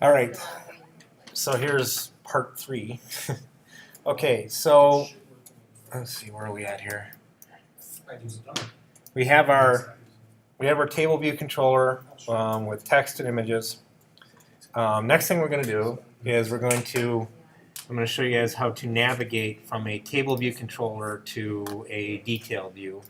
All right, so here's part 3. Okay, so let's see, where are we at here? We have our table view controller with text and images. Next thing we're going to do is I'm going to show you guys how to navigate from a table view controller to a detail view,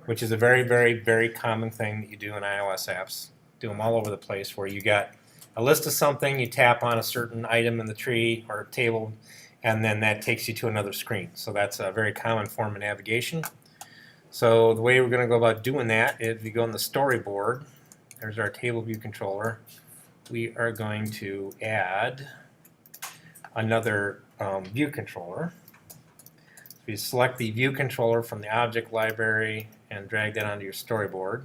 which is a very, very, very common thing that you do in iOS apps. Do them all over the place, where you got a list of something, you tap on a certain item in the tree or table, and then that takes you to another screen. So that's a very common form of navigation. So the way we're going to go about doing that is we go in the storyboard. There's our table view controller. We are going to add another view controller. So you select the view controller from the object library and drag that onto your storyboard.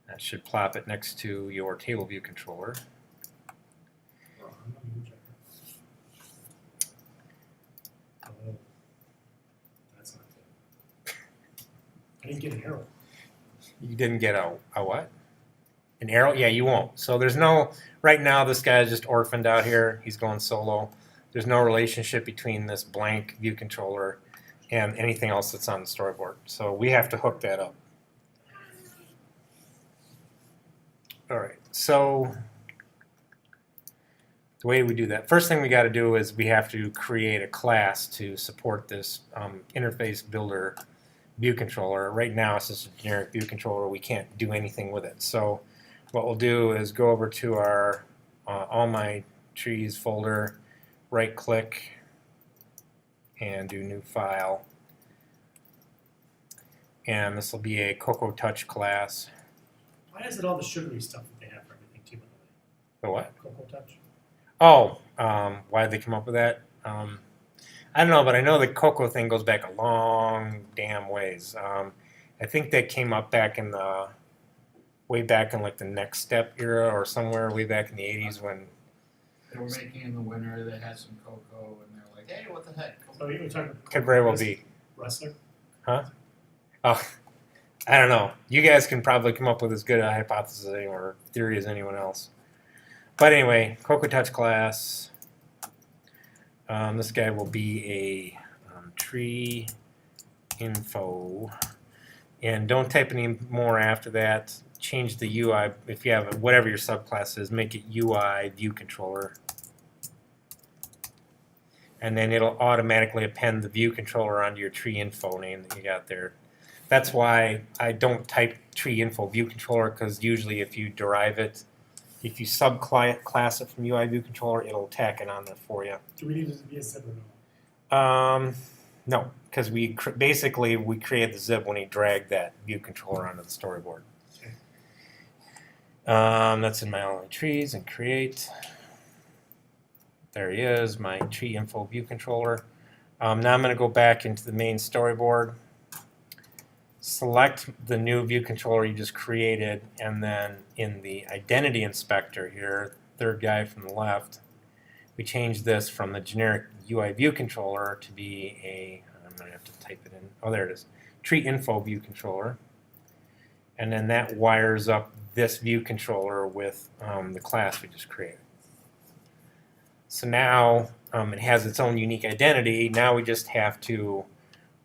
That should plop it next to your table view controller. That's not good. I didn't get an arrow. You didn't get a what? An arrow? Yeah, you won't. So there's no, right now this guy is just orphaned out here. He's going solo. There's no relationship between this blank view controller and anything else that's on the storyboard. So we have to hook that up. All right, so the way we do that, first thing we got to do is we have to create a class to support this interface builder view controller. Right now it's just a generic view controller. We can't do anything with it. So what we'll do is go over to our all my trees folder, right click, and do new file. And this will be a Cocoa Touch class. Why is it all the sugary stuff that they have for everything too, by The what? the way? Cocoa Touch? Oh, why did they come up with that? I don't know, but I know the cocoa thing goes back a long damn ways. I think that came up back in the, way back in like the Next Step era or somewhere way back in the 80s when They were making in the winter, they had some cocoa, and they're like, hey, what the heck? Oh, you were talking about could very well be. wrestler? Huh? Oh, I don't know. You guys can probably come up with as good a hypothesis or theory as anyone else. But anyway, Cocoa Touch class. This guy will be a tree info. And don't type any more after that. Change the UI, if you have whatever your subclass is, make it UI view controller. And then it'll automatically append the view controller onto your tree info name that you got there. That's why I don't type tree info view controller, because usually if you derive it, if you subclass it from UI view controller, it'll tack it on there for you. Do we need it to be a zip or no? No, because we basically we created the zip when he dragged that view controller onto the storyboard. Okay. That's in my all trees and create. There he is, my tree info view controller. Now I'm going to go back into the main storyboard. Select the new view controller you just created, and then in the identity inspector here, third guy from the left, we change this from the generic UI view controller to be a, I'm going to have to type it in, oh there it is, tree info view controller. And then that wires up this view controller with the class we just created. So now it has its own unique identity. Now we just have to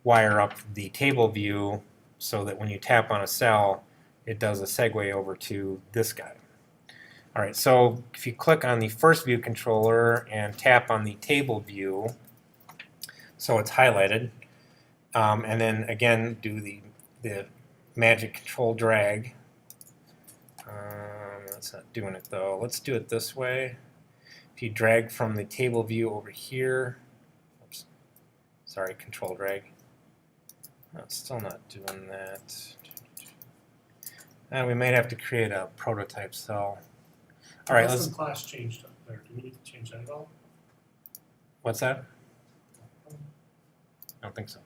wire up the table view so that when you tap on a cell, it does a segue over to this guy. All right, so if you click on the first view controller and tap on the table view, so it's highlighted, and then again do the magic control drag. That's not doing it though. Let's do it this way. If you drag from the table view over here, oops, sorry, control drag. No, it's still not doing that. And we might have to create a prototype cell. All right, let's. Custom class changed up there. Do we need to change that at all? What's that? I don't think so.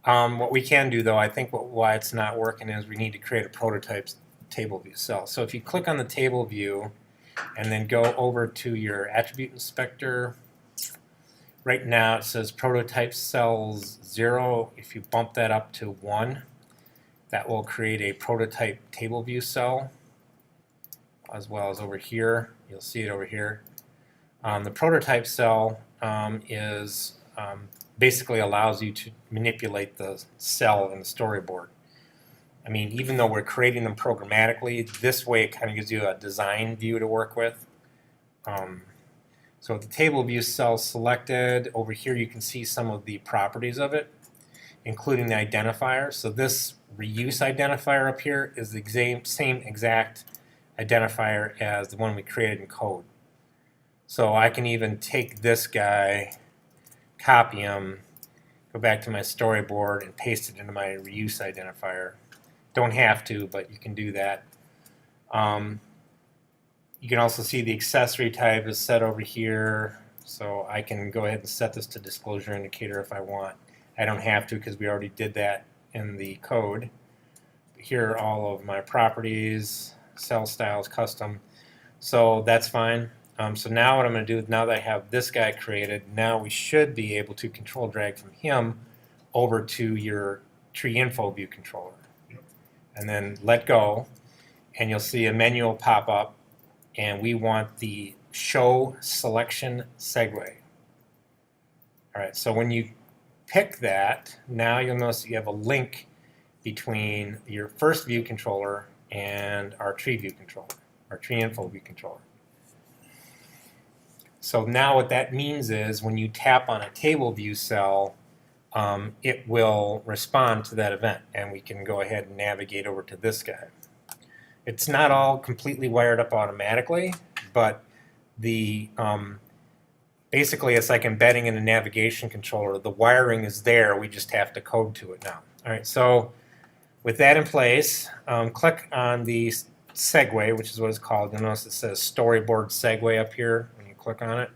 What we can do though, I think why it's not working is we need to create a prototype table view cell. So if you click on the table view and then go over to your attribute inspector, right now it says prototype cells 0. If you bump that up to 1, that will create a prototype table view cell. as well as over here. You'll see it over here. The prototype cell is basically allows you to manipulate the cell in the storyboard. I mean, even though we're creating them programmatically, this way it kind of gives you a design view to work with. So with the table view cell selected, over here you can see some of the properties of it, including the identifier. So this reuse identifier up here is the same exact identifier as the one we created in code. So I can even take this guy, copy him, go back to my storyboard and paste it into my reuse identifier. Don't have to, but you can do that. You can also see the accessory type is set over here, so I can go ahead and set this to disclosure indicator if I want. I don't have to because we already did that in the code. Here are all of my properties, cell styles, custom, so that's fine. So now what I'm going to do, now that I have this guy created, now we should be able to control drag from him over to your tree info view controller. And then let go, and you'll see a menu will pop up, and we want the show selection segue. All right, so when you pick that, now you'll notice you have a link between your first view controller and our tree view controller, our tree info view controller. So now what that means is when you tap on a table view cell, it will respond to that event, and we can go ahead and navigate over to this guy. It's not all completely wired up automatically, but the basically it's like embedding in a navigation controller. The wiring is there, we just have to code to it now. All right, so with that in place, click on the segue, which is what it's called. You'll notice it says storyboard segue up here when you click on it.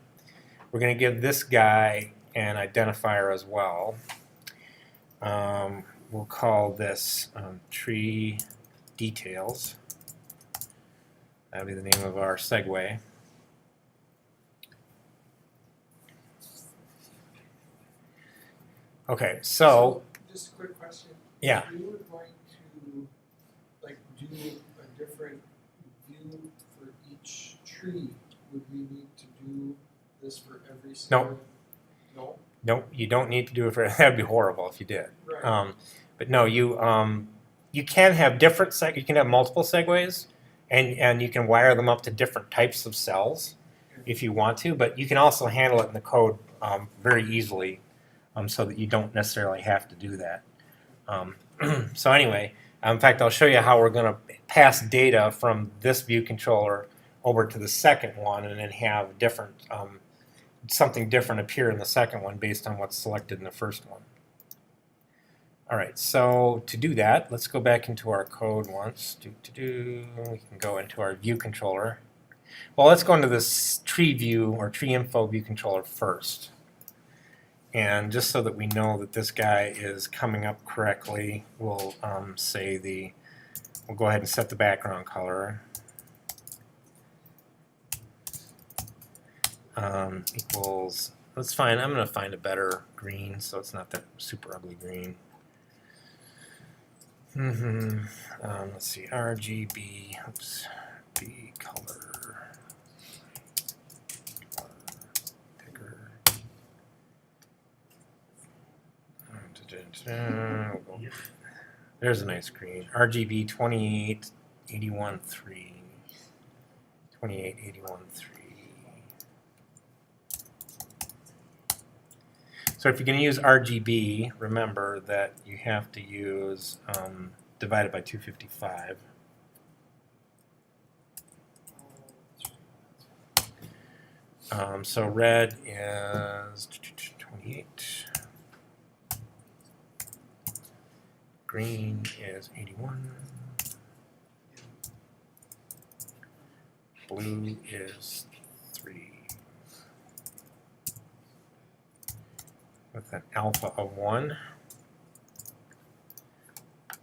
We're going to give this guy an identifier as well. We'll call this tree details. That'll be the name of our segue. Okay, so just a quick question. Yeah. If you were going to like do a different view for each tree, would we need to do this for every single? No. Nope, you don't need to do it for that'd be horrible if you did. Right. But no, you can have different you can have multiple segues, and you can wire them up to different types of cells if you want to. But you can also handle it in the code very easily, so that you don't necessarily have to do that. So anyway, in fact, I'll show you how we're going to pass data from this view controller over to the second one, and then have different something different appear in the second one based on what's selected in the first one. All right, so to do that, let's go back into our code once. We can go into our view controller. Well, let's go into this tree view or tree info view controller first. And just so that we know that this guy is coming up correctly, we'll we'll go ahead and set the background color. Equals, let's find, I'm going to find a better green so it's not that super ugly green. Let's see, RGB, oops, B color, picker. There's a nice green. RGB 2881.3. 2881.3. So if you're going to use RGB, remember that you have to use divided by 255. So red is 28. Green is 81. Blue is 3. With an alpha of 1.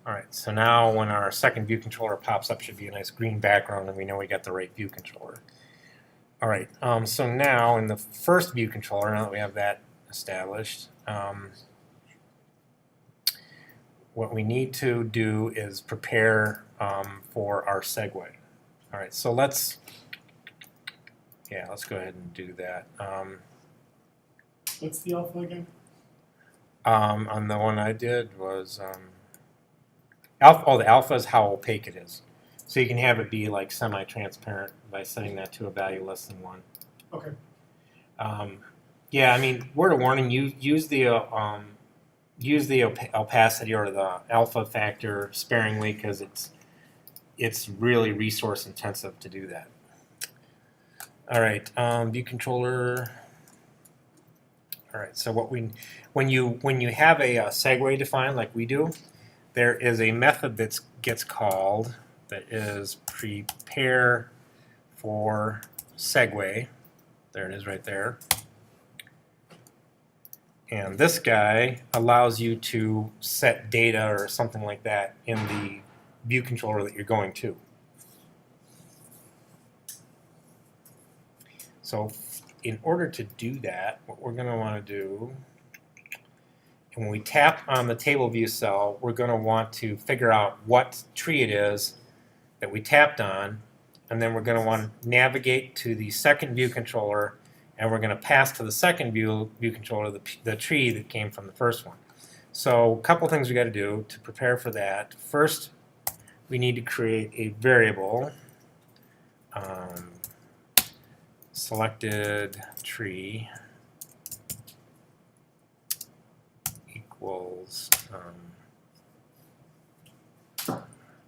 Alright, so now when our second view controller pops up, should be a nice green background, and we know we got the right view controller. Alright, so now in the first view controller, now that we have that established, what we need to do is prepare for our segue. All right, so let's go ahead and do that. What's the alpha again? On the one I did was alpha. Oh, the alpha is how opaque it is. So you can have it be like semi-transparent by setting that to a value less than 1. Okay. Yeah, I mean, word of warning: use the opacity or the alpha factor sparingly because it's really resource intensive to do that. All right, view controller. All right, so when you have a segue defined like we do, there is a method that gets called that is prepare for segue. There it is right there. And this guy allows you to set data or something like that in the view controller that you're going to. So in order to do that, what we're going to want to do, when we tap on the table view cell, we're going to want to figure out what tree it is that we tapped on, and then we're going to want to navigate to the second view controller, and we're going to pass to the second view controller the tree that came from the first one. So a couple things we got to do to prepare for that. First, we need to create a variable, selected tree equals, what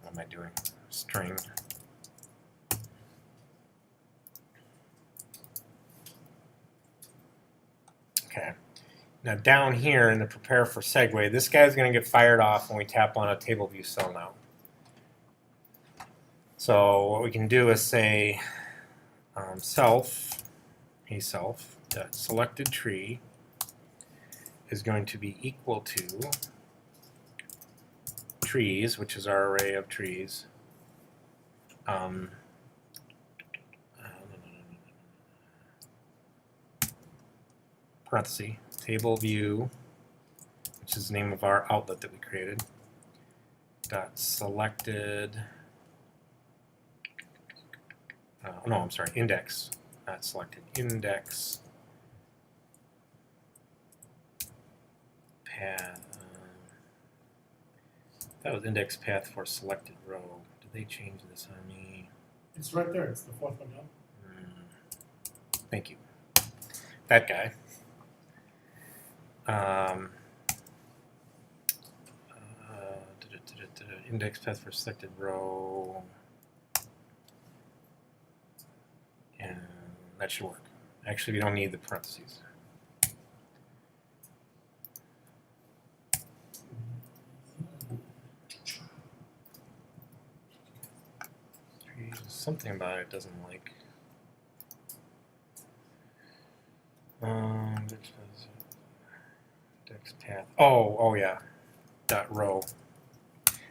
am I doing? String. Okay. Now down here in the prepare for segue, this guy's going to get fired off when we tap on a table view cell now. So what we can do is say that selected tree is going to be equal to trees, which is our array of trees. Parenthesis, table view, which is the name of our outlet that we created, dot selected, no, I'm sorry, index, not selected, index path. That was index path for selected row. Did they change this on me? It's right there. It's the fourth one down. Thank you. That guy. Index path for selected row. And that should work. Actually, we don't need the parentheses. Something about it doesn't like. Index path. Oh yeah. Dot row.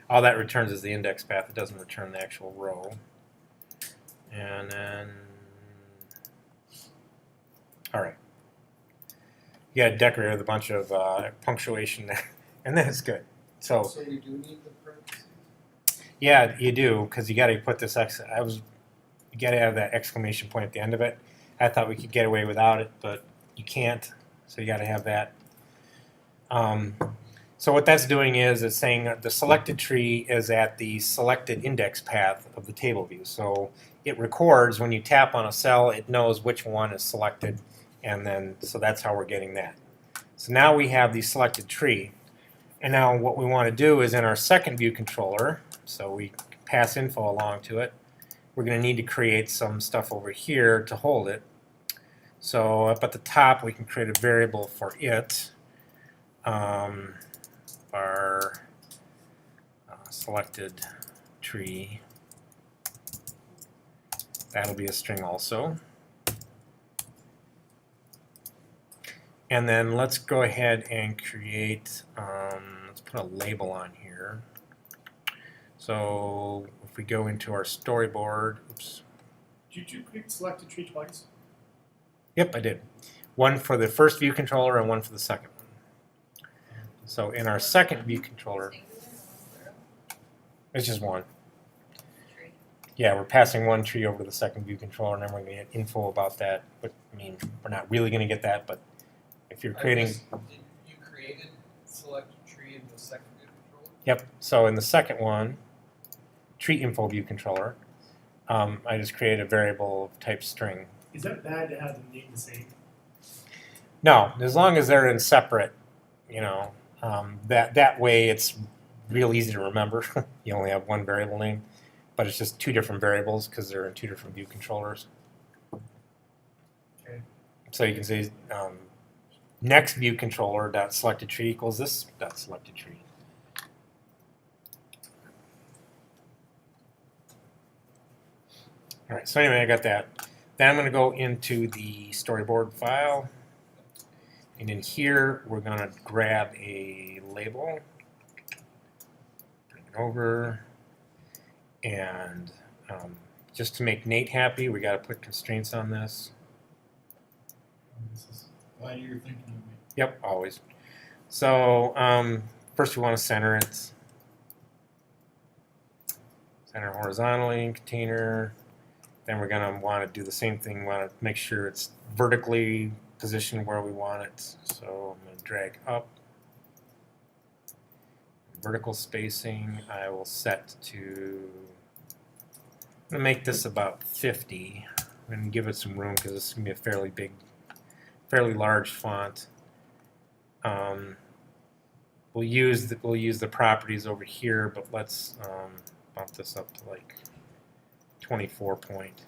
All that returns is the index path. It doesn't return the actual row. And then, all right. You got to decorate with a bunch of punctuation there, and then it's good. So we do need the parentheses? Yeah, you do, because you got to put this you got to have that exclamation point at the end of it. I thought we could get away without it, but you can't. So you got to have that. So what that's doing is it's saying that the selected tree is at the selected index path of the table view. So it records when you tap on a cell, it knows which one is selected, and then so that's how we're getting that. So now we have the selected tree, and now what we want to do is in our second view controller. So we pass info along to it. We're going to need to create some stuff over here to hold it. So up at the top, we can create a variable for it. Our selected tree. That'll be a string also. And then let's go ahead and create, let's put a label on here. So if we go into our storyboard, oops. Did you click selected tree twice? Yep, I did. One for the first view controller and one for the second one. So in our second view controller, it's just one. Yeah, we're passing one tree over to the second view controller, and then we're going to get info about that. But I mean, we're not really going to get that. But if you're creating, Did you created select tree in the second view controller? yep. So in the second one, tree info view controller, I just create a variable type string. Is that bad to have them named the same? No, as long as they're in separate, that way it's real easy to remember. You only have one variable name, but it's just two different variables because they're in two different view controllers. Okay. So you can say next view controller dot selected tree equals this dot selected tree. All right. So anyway, I got that. Then I'm going to go into the storyboard file. And in here, we're going to grab a label, bring it over, and just to make Nate happy, we got to put constraints on this. This is Glad you're thinking of me. Yep, always. So first we want to center it. Center horizontally, container. Then we're going to want to do the same thing. We want to make sure it's vertically positioned where we want it. So I'm going to drag up. Vertical spacing, I will set to, I'm going to make this about 50. I'm going to give it some room because this is going to be a fairly large font. We'll use the properties over here, but let's bump this up to like 24 point.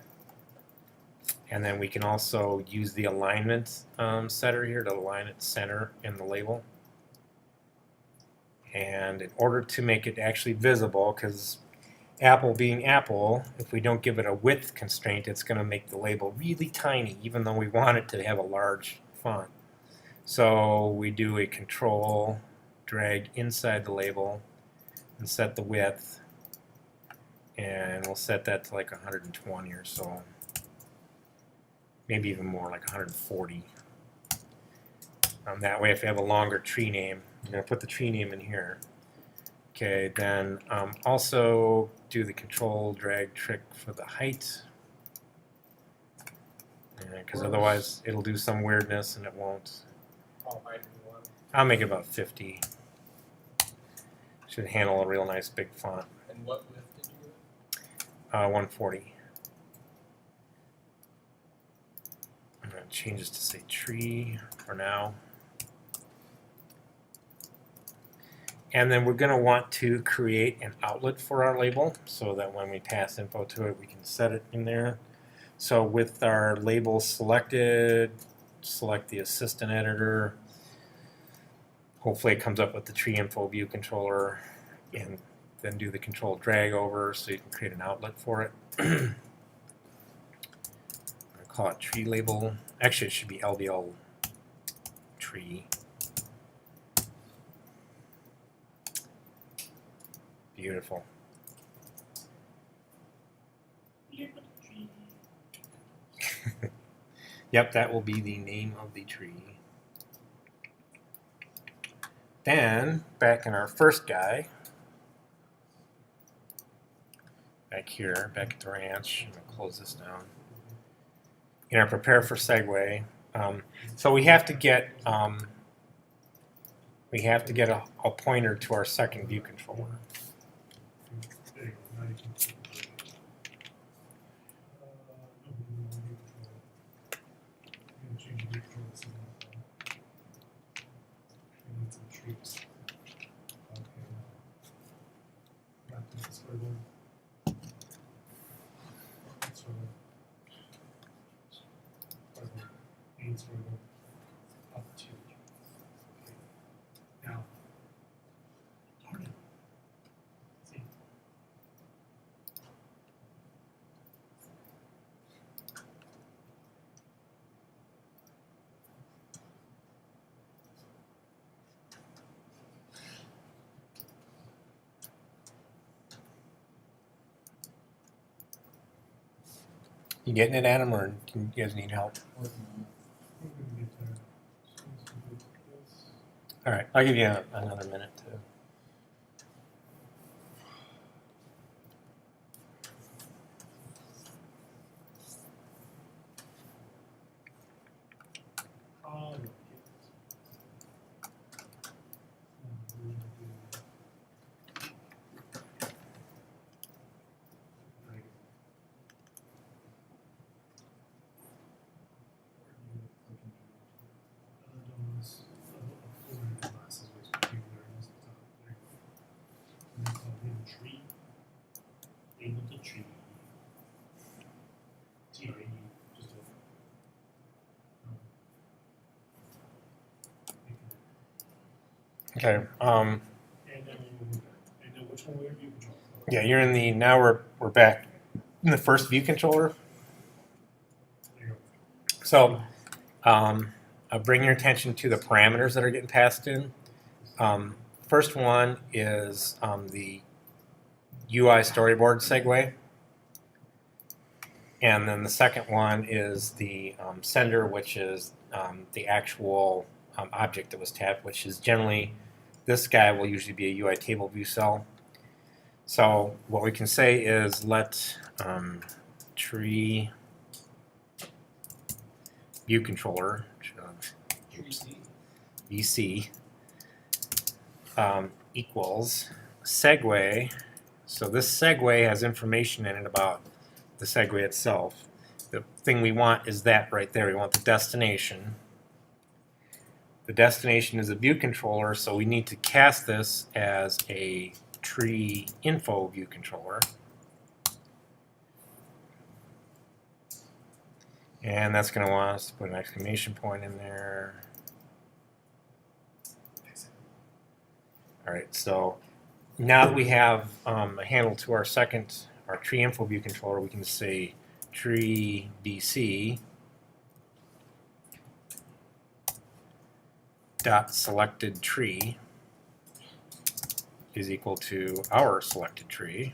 And then we can also use the alignment setter here to align it center in the label. And in order to make it actually visible, because Apple being Apple, if we don't give it a width constraint, it's going to make the label really tiny, even though we want it to have a large font. So we do a control, drag inside the label, and set the width. And we'll set that to like 120 or so. Maybe even more, like 140. That way, if you have a longer tree name, you're going to put the tree name in here. Okay, then also do the control drag trick for the height. Because otherwise, it'll do some weirdness and it won't. I'll make it about 50. Should handle a real nice big font. And what width did you do? 140. I'm going to change this to say tree for now. And then we're going to want to create an outlet for our label so that when we pass info to it, we can set it in there. So with our label selected, select the assistant editor. Hopefully it comes up with the tree info view controller, and then do the control drag over so you can create an outlet for it. I'm going to call it tree label. Actually, it should be LBL tree. Beautiful. Yep, that will be the name of the tree. Then, back in our first guy, back here, back at the ranch, I'm going to close this down. In our prepare for segue, so we have to get a pointer to our second view controller. there you go. Now you can see the I'm going to change the view control to something like that. We need some trees. Okay. Back to the storyboard. Storyboard. Storyboard. Main storyboard. Up to. Okay. Now. Darn it. See. You getting it, Adam, or do you guys need help? We're gonna get there. So let's do this. All right, I'll give you another minute to. TIE, just a. Okay. And then which one were view control? Yeah, you're in the now we're back in the first view controller. There you go. So bring your attention to the parameters that are getting passed in. First one is the UI storyboard segue. And then the second one is the sender, which is the actual object that was tapped, which is generally, this guy will usually be a UITableView cell. So what we can say is let tree view controller, VC, equals segue. So this segue has information in it about the segue itself. The thing we want is that right there. We want the destination. The destination is a view controller, so we need to cast this as a tree info view controller. And that's going to want us to put an exclamation point in there. All right, so now that we have a handle to our tree info view controller, we can say tree BC dot selected tree is equal to our selected tree.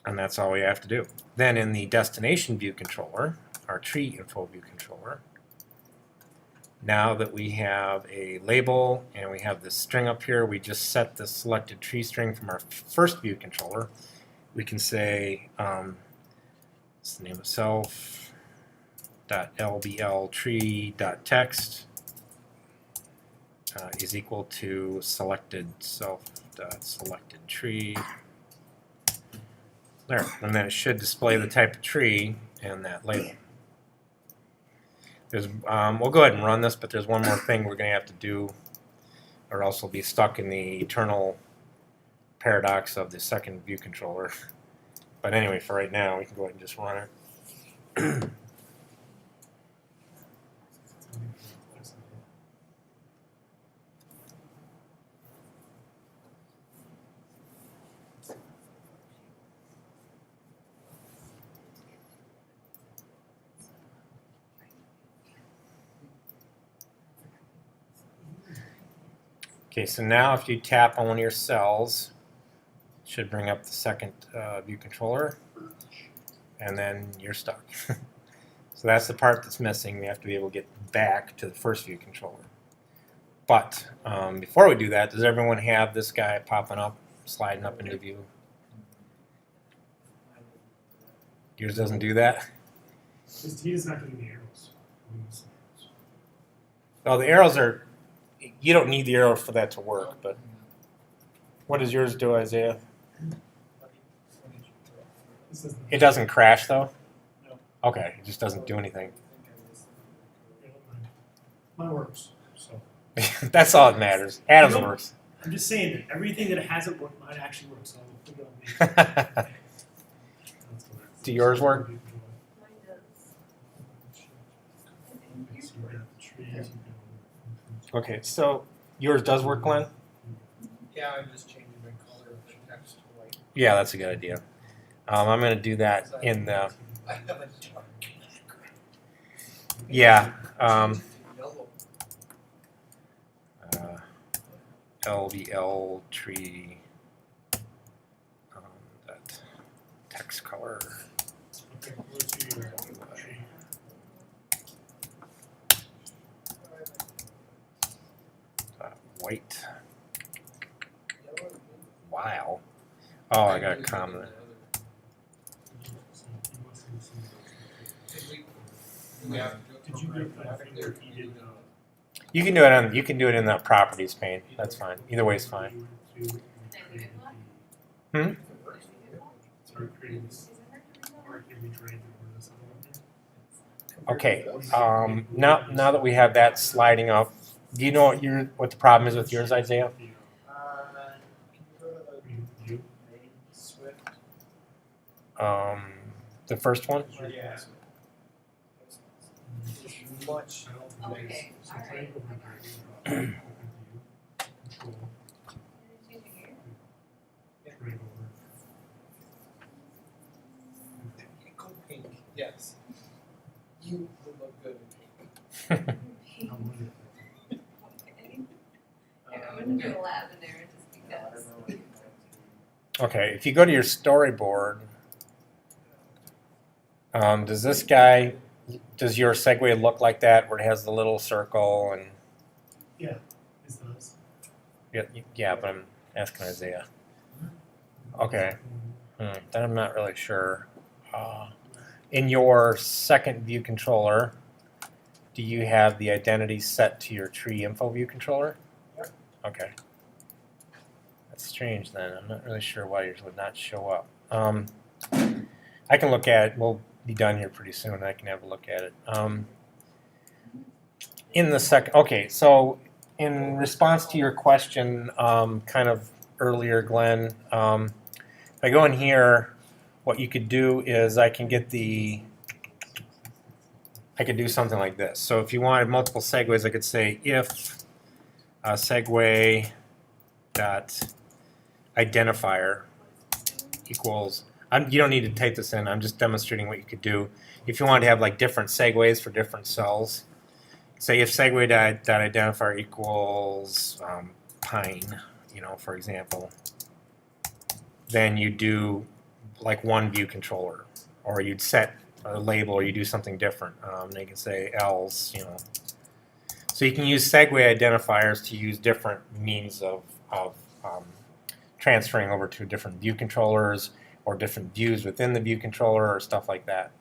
And that's all we have to do. Then in the destination view controller, our tree info view controller, now that we have a label and we have this string up here, we just set the selected tree string from our first view controller. We can say, what's the name of self, .lbl tree.text is equal to selected self.selected tree. There, and then it should display the type of tree and that label. There's, we'll go ahead and run this, but there's one more thing we're going to have to do, or else we'll be stuck in the eternal paradox of the second view controller. But anyway, for right now, we can go ahead and just run it. Okay, so now if you tap on one of your cells, it should bring up the second view controller, and then you're stuck. So that's the part that's missing. We have to be able to get back to the first view controller. But before we do that, does everyone have this guy popping up, sliding up into view? Yours doesn't do that? He is not doing the arrows. Well, the arrows are, you don't need the arrow for that to work, but what does yours do, Isaiah? It doesn't crash, though? No. Okay, it just doesn't do anything. Mine works. So That's all that matters. Adam's works. I'm just saying that everything that hasn't worked might actually work. So I'll figure out the Do yours work? Mine does. Okay, so yours does work, Glenn? Yeah, I'm just changing my color of the text to white. Yeah, that's a good idea. I'm going to do that in the, I have a dark. yeah, Yellow. LVL tree, that text color. Okay, let's do your tree. White. Yellow. Wow. Oh, I got a comment. Did you get that thing where he did You can do it on. You can do it in the properties pane. That's fine. Either way is fine. Hmm? Okay. Now that we have that sliding up, do you know what the problem is with yours, Isaiah? Can you go to the The first one? Yeah. It's much. I don't think it is. Okay, So alright. drag over here, open view, control, drag over. Go pink, yes. You would look good in pink. I wonder if I'm gonna do a lavender just because. Okay, if you go to your storyboard, does this guy, does your segue look like that where it has the little circle and, Yeah, this does. yeah, but I'm asking Isaiah. Okay, then I'm not really sure. In your second view controller, do you have the identity set to your tree info view controller? Yep. Okay. That's strange then. I'm not really sure why yours would not show up. I can look at it. We'll be done here pretty soon. I can have a look at it. In the second, okay, so in response to your question kind of earlier, Glenn, if I go in here, what you could do is I can get I could do something like this. So if you wanted multiple segues, I could say if segue dot identifier equals, you don't need to type this in, I'm just demonstrating what you could do. If you wanted to have like different segues for different cells, say if segue dot identifier equals pine, for example, then you do like one view controller, or you'd set a label, or you do something different. They can say else, So you can use segue identifiers to use different means of transferring over to different view controllers or different views within the view controller or stuff like that.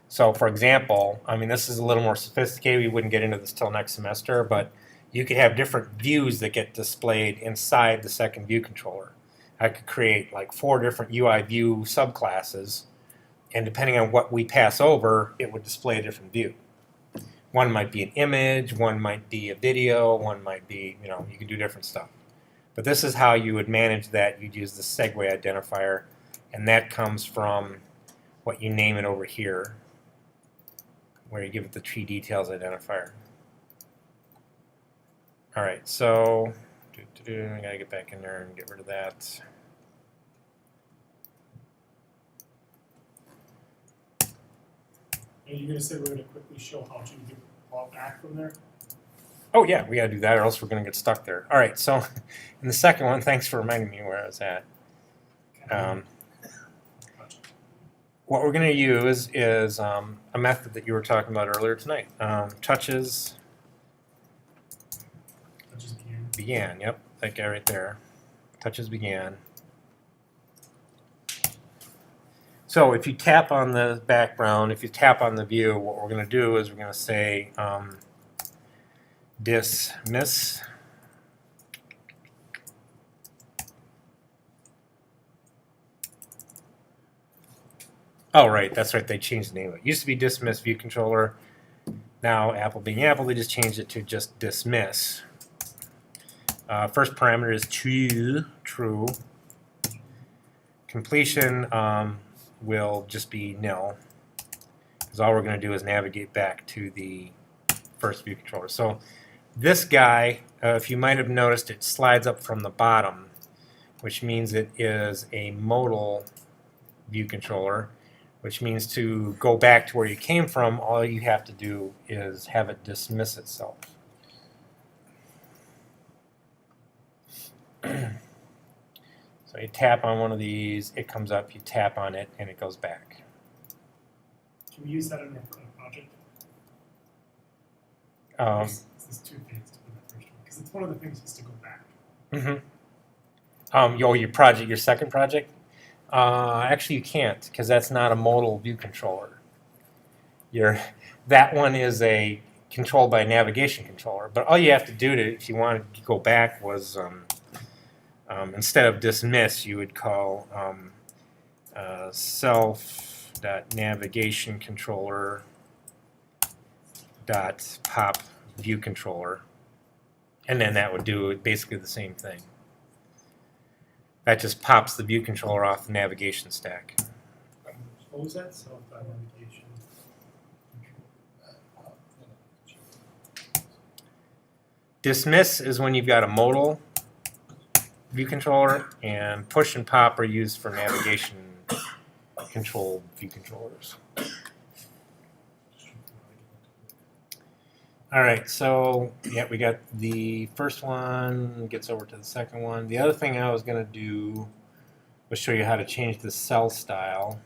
So for example, I mean, this is a little more sophisticated. We wouldn't get into this till next semester, but you could have different views that get displayed inside the second view controller. I could create like 4 different UI view subclasses, and depending on what we pass over, it would display a different view. One might be an image, one might be a video, one might be, you can do different stuff. But this is how you would manage that. You'd use the segue identifier, and that comes from what you name it over here, where you give it the tree details identifier. All right, so I gotta get back in there and get rid of that. Are you gonna say we're gonna quickly show how to get brought back from there? Oh yeah, we gotta do that or else we're gonna get stuck there. All right, so in the second one, thanks for reminding me where I was at. What we're gonna use is a method that you were talking about earlier tonight. Touches began, yep, that guy right there. Touches began. So if you tap on the background, if you tap on the view, what we're going to do is we're going to say dismiss. Oh, right, that's right, they changed the name of it. It used to be dismiss view controller. Now, Apple being Apple, they just changed it to just dismiss. First parameter is true. Completion will just be nil, because all we're going to do is navigate back to the first view controller. So this guy, if you might have noticed, it slides up from the bottom, which means it is a modal view controller, which means to go back to where you came from, all you have to do is have it dismiss itself. So you tap on one of these, it comes up, you tap on it, and it goes back. Can we use that in our project? This is too fancy for that first one, because it's one of the things is to go back. Your project, your second project? Actually, you can't, because that's not a modal view controller. That one is a controlled by a navigation controller. But all you have to do if you wanted to go back was instead of dismiss, you would call self.navigationcontroller.pop view controller, and then that would do basically the same thing. that just pops the view controller off the navigation stack. What was that? Self-navigation. Dismiss is when you've got a modal view controller, and push and pop are used for navigation control view controllers. All right, so yeah, we got the first one, gets over to the second one. The other thing I was gonna do was show you how to change the cell style.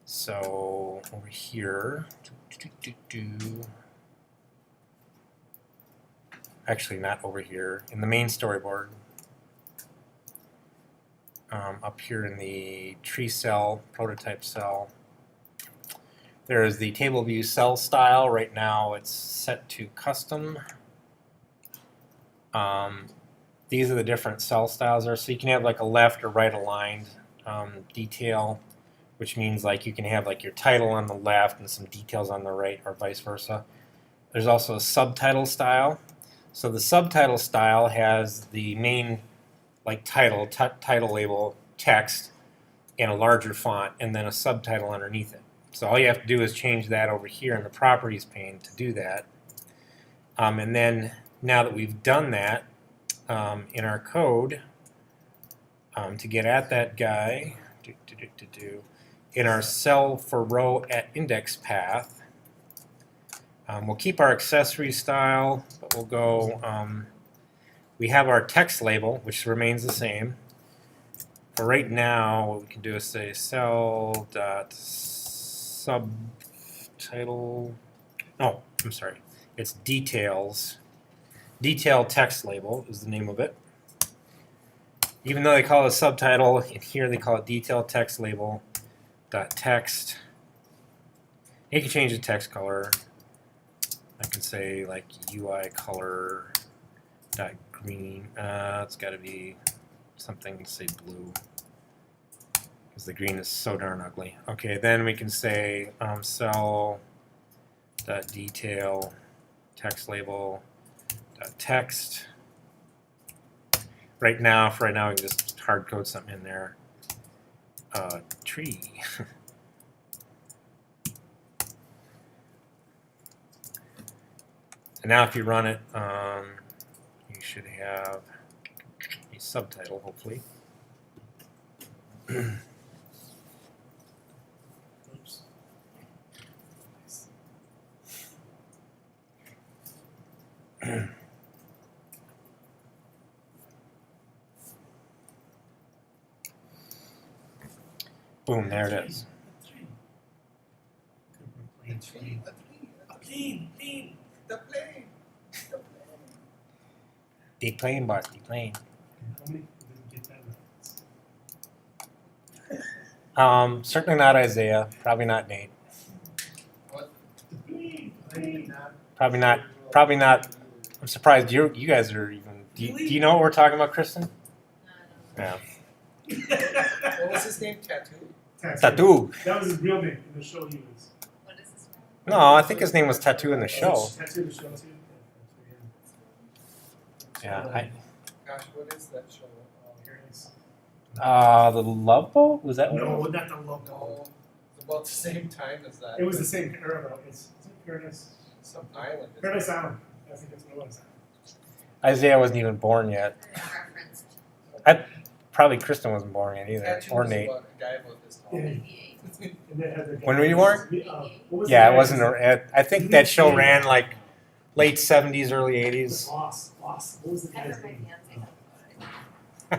So over here, actually not over here, in the main storyboard, up here in the tree cell, prototype cell, there is the table view cell style. Right now it's set to custom. These are the different cell styles there. So you can have like a left or right aligned detail, which means like you can have like your title on the left and some details on the right, or vice versa. There's also a subtitle style. So the subtitle style has the main like title label, text, in a larger font, and then a subtitle underneath it. So all you have to do is change that over here in the properties pane to do that. And then now that we've done that in our code, to get at that guy, in our cell for row at index path, we'll keep our accessory style, but we'll go, we have our text label, which remains the same. For right now, what we can do is say cell.subtitle, no, I'm sorry, it's details. Detail text label is the name of it. Even though they call it a subtitle, in here they call it detail text label dot text. You can change the text color. I can say like UI color dot green. It's got to be something to say blue, because the green is so darn ugly. Okay, then we can say cell dot detail text label dot text. For right now, we can just hard code something in there. Tree. And now if you run it, you should have a subtitle, hopefully. Oops. Boom, there it is. The tree, the plane, the plane. The plane, Bart, the plane. How many people didn't get that right? Certainly not Isaiah. Probably not Nate. What? Probably not. I'm surprised you guys are even. Do you know what we're talking about, Kristen? Yeah. What was his name? Tattoo? Tattoo. That was his real name in the show he was. What is this from? No, I think his name was Tattoo in the show. Tattoo in the show too? Yeah. Gosh, what is that show? Oh, here it is. The Love Boat? Was that one? No, not the Love Boat. No, it's about the same time as that. It was the same era though. Is it Paradise? Some island. isn't Paradise it? Island. I think that's what it was. Isaiah wasn't even born yet. Referenced Probably Kristen wasn't born yet either. Tattoo Or was Nate. about a guy about this tall. Yeah. 88. And they had their When were you born? What was Yeah, the it wasn't. guy's I think that show ran like late 70s, early name? 80s. Boss. What was the I guy's heard my name? fiance talk about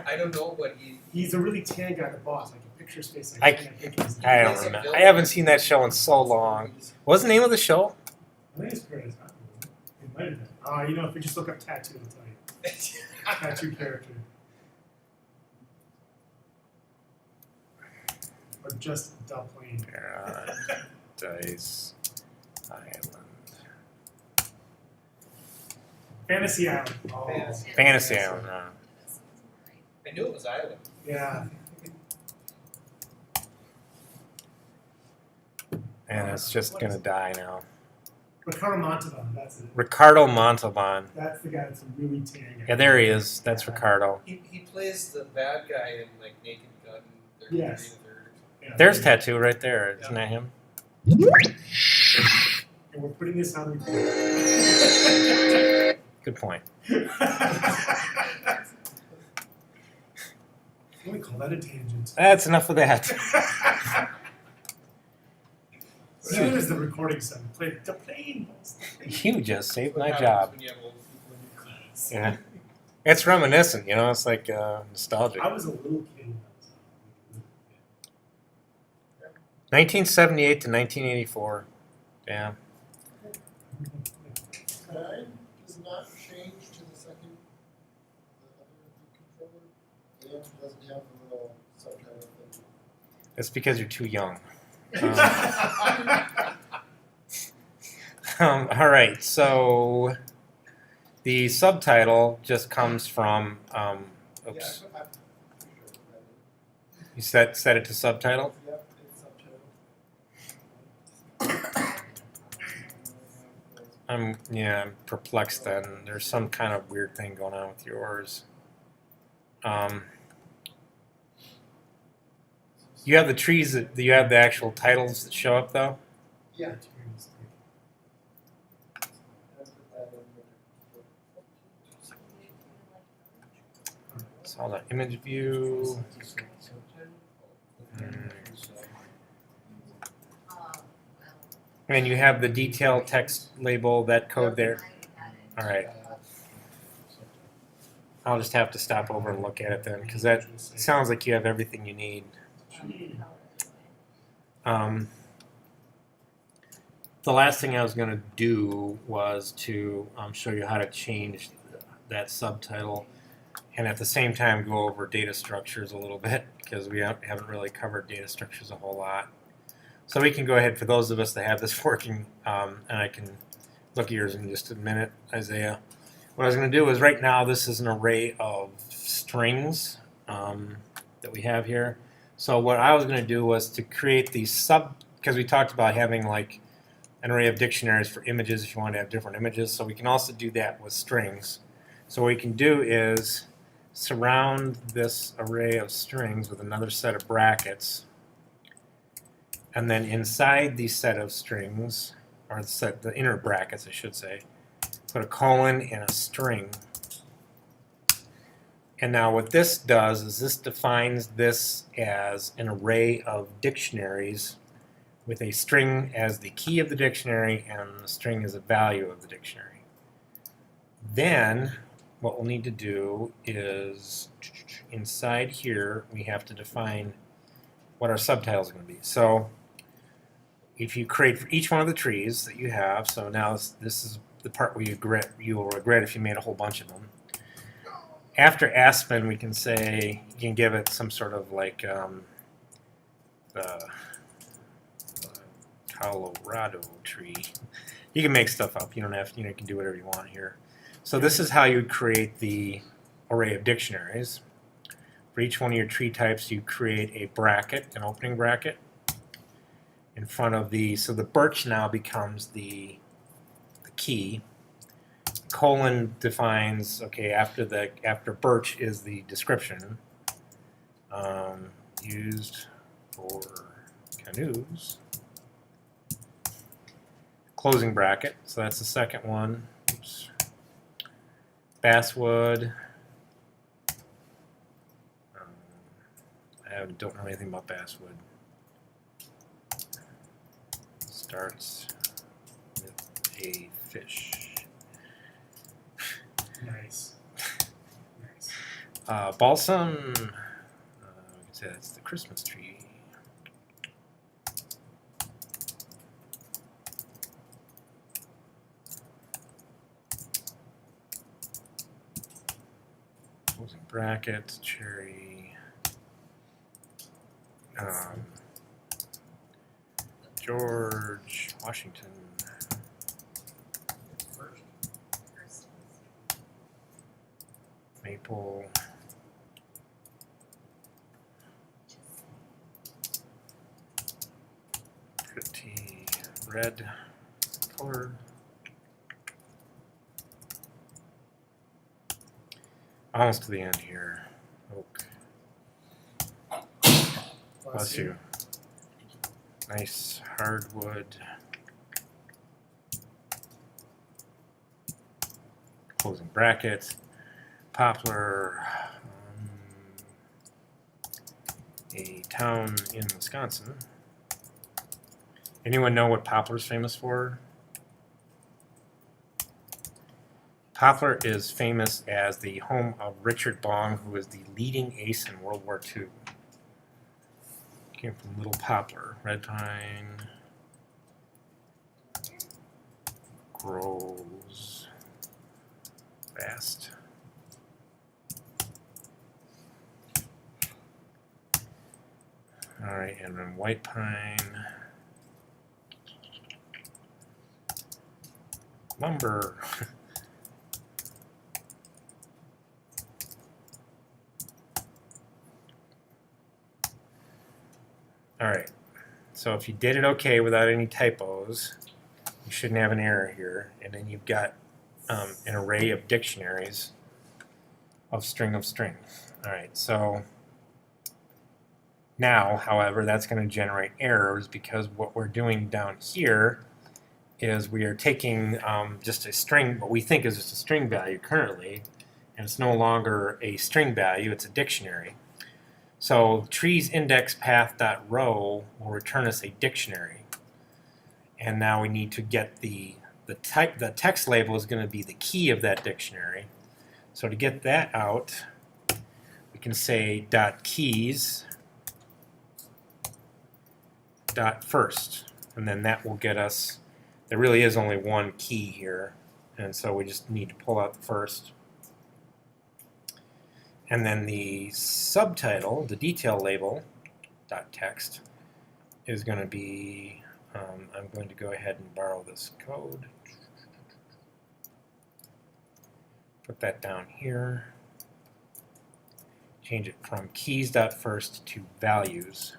it. I don't know, but He's a really tan guy, the boss. Like a picture space. I can't think of his name. I don't remember. I haven't seen that show in so long. What's the name of the show? I think it's Paradise Island. It might have been. You know, if we just look up tattoo, it'll tell you. Tattoo character. Or just the plane. Paradise Island. Fantasy Island. Oh. Fantasy Island. I knew it was island. Yeah. And it's just gonna die now. Ricardo Montalban, that's it. Ricardo Montalban. That's the guy that's a really tan guy. Yeah, there he is. That's Ricardo. He plays the bad guy in like Naked Gun. Yes. Yeah, There's there tattoo right there. Isn't that him? you go. And we're putting this on record. Good point. What do we call that a tangent? That's enough of that. As soon as the recording sound played the plane. You just saved my What job. happens when you have old people in your class. Yeah. It's reminiscent, you know, it's like nostalgic. I was a little kid when I was 1978 to 1984. Yeah. Time does not change to the second, the other controller, and doesn't have the little subtitle thing. That's because you're too young. All right, so the subtitle just comes from, oops, Yeah, I'm pretty sure you set it to subtitle? Yep, it's subtitle. I'm perplexed then. There's some kind of weird thing going on with yours. You have the trees that you have the actual titles that show up though? Yeah. So hold on, image view. And you have the detailed text label, that code there. All right. I'll just have to stop over and look at it then, because that sounds like you have everything you need. The last thing I was going to do was to show you how to change that subtitle, and at the same time go over data structures a little bit, because we haven't really covered data structures a whole lot. So we can go ahead, for those of us that have this working, and I can look at yours in just a minute, Isaiah. What I was going to do is, right now this is an array of strings that we have here. So what I was going to do was to create these because we talked about having like an array of dictionaries for images if you want to have different images. So we can also do that with strings. So what we can do is surround this array of strings with another set of brackets. And then inside the set of strings, or the inner brackets I should say, put a colon and a string. And now what this does is this defines this as an array of dictionaries with a string as the key of the dictionary and the string as a value of the dictionary. Then what we'll need to do is inside here we have to define what our subtitles are going to be. So if you create for each one of the trees that you have, so now this is the part where you will regret if you made a whole bunch of them. After Aspen, we can say, you can give it some sort of like Colorado tree. You can make stuff up. You don't have to, you can do whatever you want here. So this is how you create the array of dictionaries. For each one of your tree types, you create a bracket, an opening bracket, in front of so the birch now becomes the key. Colon defines, okay, after birch is the description used for canoes. Closing bracket, so that's the second one. Oops. Basswood. I don't know anything about basswood. Starts with a fish. Nice. Nice. Balsam, we can say that's the Christmas tree. Closing bracket, cherry. George Washington. Maple. Pretty red color. almost to the end here. Oak. Bless you. Nice hardwood. Closing brackets. Poplar. A town in Wisconsin. Anyone know what Poplar's famous for? Poplar is famous as the home of Richard Bong, who was the leading ace in World War II. Came from Little Poplar. Red pine grows fast. All right, and then white pine, lumber. All right, so if you did it okay without any typos, you shouldn't have an error here. And then you've got an array of dictionaries of string of string. All right, so now, however, that's going to generate errors because what we're doing down here is we are taking just a string, what we think is just a string value currently, and it's no longer a string value, it's a dictionary. So trees index path.row will return us a dictionary. And now we need to get the text label is going to be the key of that dictionary. So to get that out, we can say .keys .first, and then that will get us, there really is only one key here, and so we just need to pull out the first. And then the subtitle, the detail label .text is going to be, I'm going to go ahead and borrow this code, put that down here, change it from keys.first to values.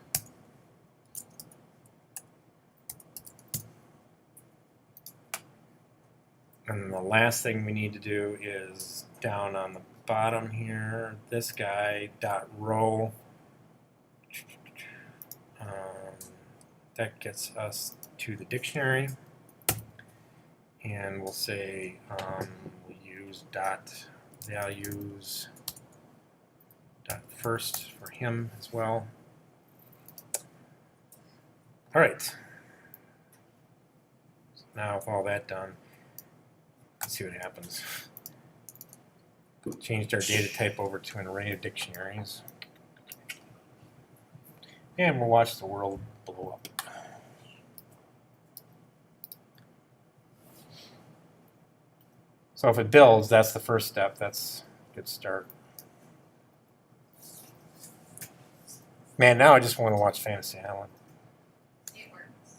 And then the last thing we need to do is down on the bottom here, this guy .row. That gets us to the dictionary. And we'll say we'll use .values .first for him as well. All right. So now with all that done, let's see what happens. Changed our data type over to an array of dictionaries. And we'll watch the world blow up. So if it builds, that's the first step. That's a good start. Man, now I just want to watch Fantasy Island. It works.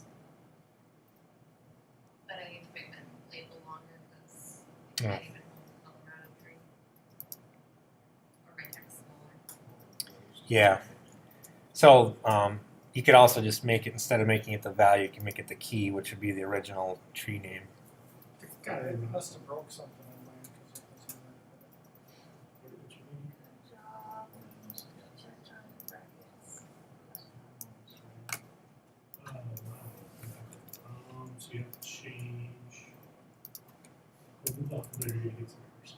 But I need to make that label longer because I Yeah. can't even hold Colorado 3. Or my text smaller. Yeah. So you could also just make it, instead of making it the value, you can make it the key, which would be the original tree name. Got it. Must have broke something on mine because it wasn't Good job. Check on the brackets. Oh, wow. So you have to change. We'll move off there, you get some errors.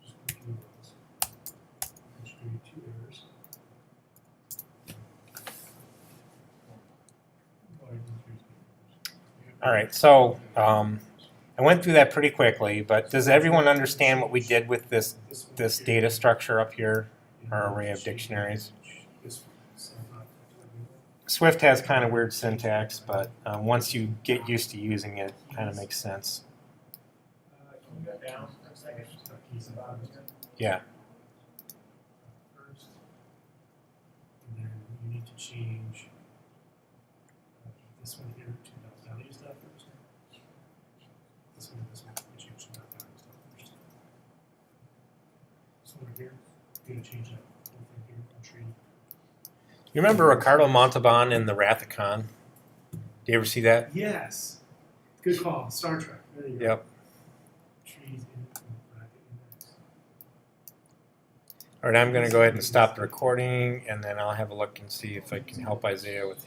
Just click move those. Which give you 2 errors. All right, so I went through that pretty quickly, but does everyone understand what we did with this data structure up here, our array of dictionaries? Swift has kind of weird syntax, but once you get used to using it, it kind of makes sense. Can you go down a second? Yeah. First. And then you need to change this one here to values first. This one, you change to values first. This one here, you're gonna change that whole thing here on tree. You remember Ricardo Montalban in The Wrath of Khan? Do you ever see that? Yes. Good call. Star Trek. There you go. Yep. Trees in bracket index. All right, I'm going to go ahead and stop the recording, and then I'll have a look and see if I can help Isaiah with